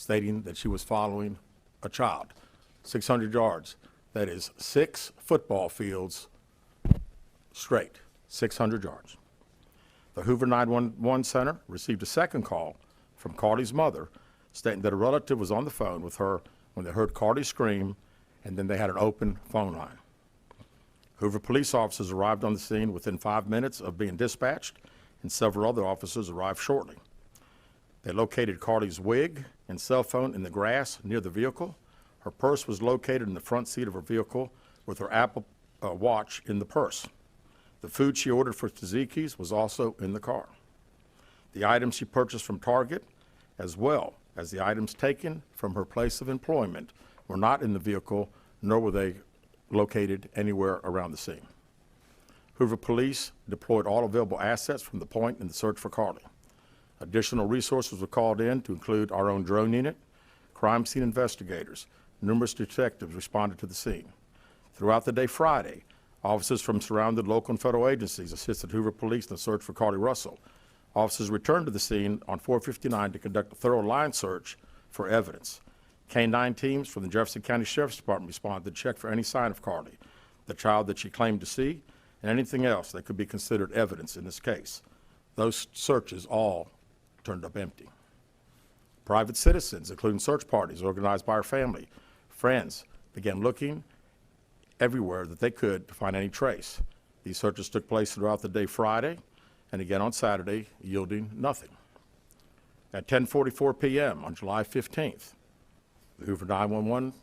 stating that she was following a child. 600 yards. That is 6 football fields straight, 600 yards. The Hoover 911 Center received a second call from Carlee's mother stating that a relative was on the phone with her when they heard Carlee scream, and then they had an open phone line. Hoover police officers arrived on the scene within 5 minutes of being dispatched, and several other officers arrived shortly. They located Carlee's wig and cell phone in the grass near the vehicle. Her purse was located in the front seat of her vehicle with her Apple Watch in the purse. The food she ordered for Tzatziki's was also in the car. The items she purchased from Target, as well as the items taken from her place of employment, were not in the vehicle, nor were they located anywhere around the scene. Hoover police deployed all available assets from the point in the search for Carlee. Additional resources were called in to include our own drone unit, crime scene investigators. Numerous detectives responded to the scene. Throughout the day Friday, officers from surrounding local and federal agencies assisted Hoover police in the search for Carlee Russell. Officers returned to the scene on 459 to conduct a thorough line search for evidence. K-9 teams from the Jefferson County Sheriff's Department responded to check for any sign of Carlee, the child that she claimed to see, and anything else that could be considered evidence in this case. Those searches all turned up empty. Private citizens, including search parties organized by her family, friends, began looking everywhere that they could to find any trace. These searches took place throughout the day Friday and again on Saturday, yielding nothing. At 10:44 p.m. on July 15th, the Hoover 911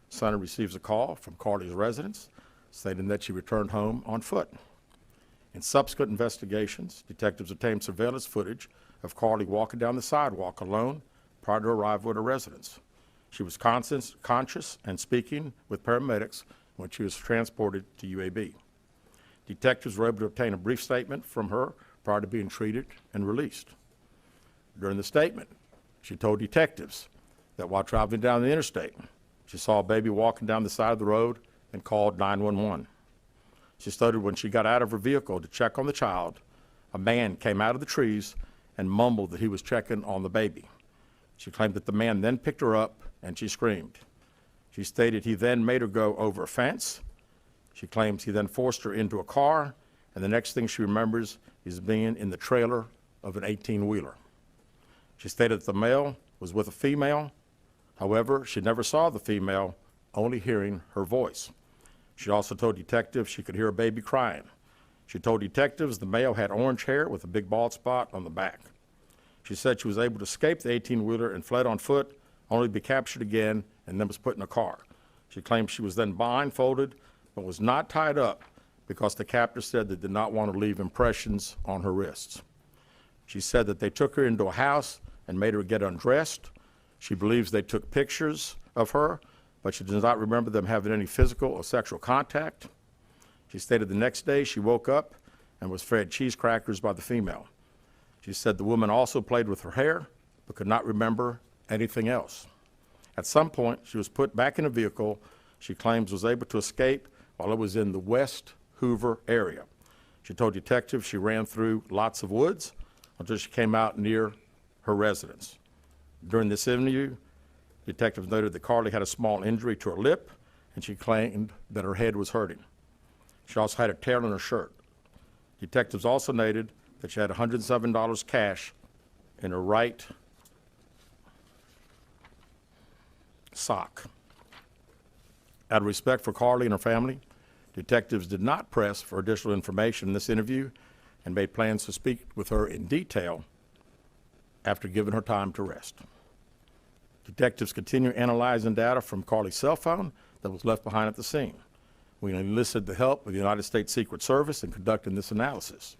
Center receives a call from Carlee's residence stating that she returned home on foot. In subsequent investigations, detectives obtained surveillance footage of Carlee walking down the sidewalk alone prior to arrival at her residence. She was conscious and speaking with paramedics when she was transported to UAB. Detectives were able to obtain a brief statement from her prior to being treated and released. During the statement, she told detectives that while traveling down the interstate, she saw a baby walking down the side of the road and called 911. She stated when she got out of her vehicle to check on the child, a man came out of the trees and mumbled that he was checking on the baby. She claimed that the man then picked her up and she screamed. She stated he then made her go over a fence. She claims he then forced her into a car, and the next thing she remembers is being in the trailer of an 18-wheeler. She stated that the male was with a female. However, she never saw the female, only hearing her voice. She also told detectives she could hear a baby crying. She told detectives the male had orange hair with a big bald spot on the back. She said she was able to escape the 18-wheeler and fled on foot, only to be captured again and then was put in a car. She claimed she was then blindfolded but was not tied up because the captor said they did not want to leave impressions on her wrists. She said that they took her into a house and made her get undressed. She believes they took pictures of her, but she does not remember them having any physical or sexual contact. She stated the next day she woke up and was fed cheese crackers by the female. She said the woman also played with her hair, but could not remember anything else. At some point, she was put back in a vehicle she claims was able to escape while it was in the West Hoover area. She told detectives she ran through lots of woods until she came out near her residence. During this interview, detectives noted that Carlee had a small injury to her lip, and she claimed that her head was hurting. She also had a tear in her shirt. Detectives also noted that she had $107 cash in her right sock. Out of respect for Carlee and her family, detectives did not press for additional information in this interview and made plans to speak with her in detail after giving her time to rest. Detectives continue analyzing data from Carlee's cell phone that was left behind at the scene. We enlisted the help of the United States Secret Service in conducting this analysis.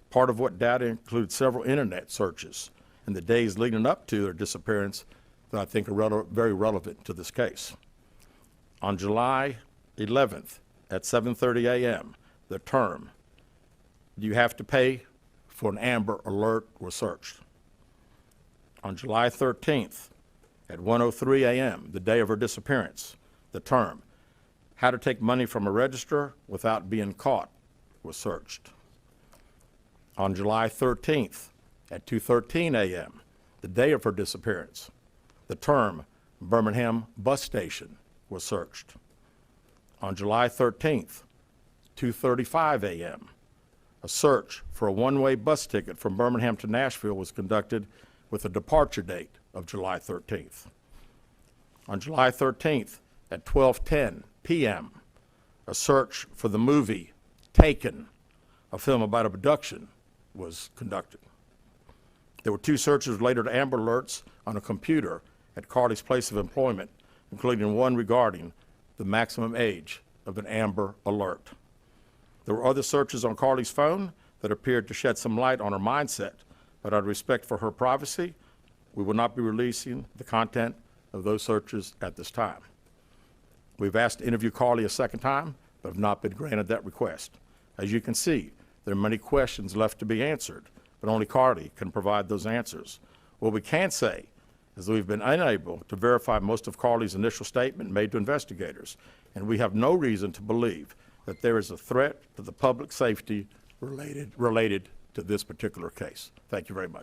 Part of what data includes several internet searches in the days leading up to their disappearance that I think are very relevant to this case. On July 11th at 7:30 a.m., the term, "Do you have to pay for an Amber Alert?" was searched. On July 13th at 1:03 a.m., the day of her disappearance, the term, "How to take money from a register without being caught," was searched. On July 13th at 2:13 a.m., the day of her disappearance, The term Birmingham Bus Station was searched. On July 13th, 2:35 a.m., a search for a one-way bus ticket from Birmingham to Nashville was conducted with a departure date of July 13th. On July 13th at 12:10 p.m., a search for the movie Taken, a film about abduction, was conducted. There were 2 searches related to Amber Alerts on a computer at Carlee's place of employment, including one regarding the maximum age of an Amber Alert. There were other searches on Carlee's phone that appeared to shed some light on her mindset, but out of respect for her privacy, we will not be releasing the content of those searches at this time. We've asked to interview Carlee a second time, but have not been granted that request. As you can see, there are many questions left to be answered, but only Carlee can provide those answers. What we can say is that we've been unable to verify most of Carlee's initial statement made to investigators, and we have no reason to believe that there is a threat to the public safety related to this particular case. Thank you very much.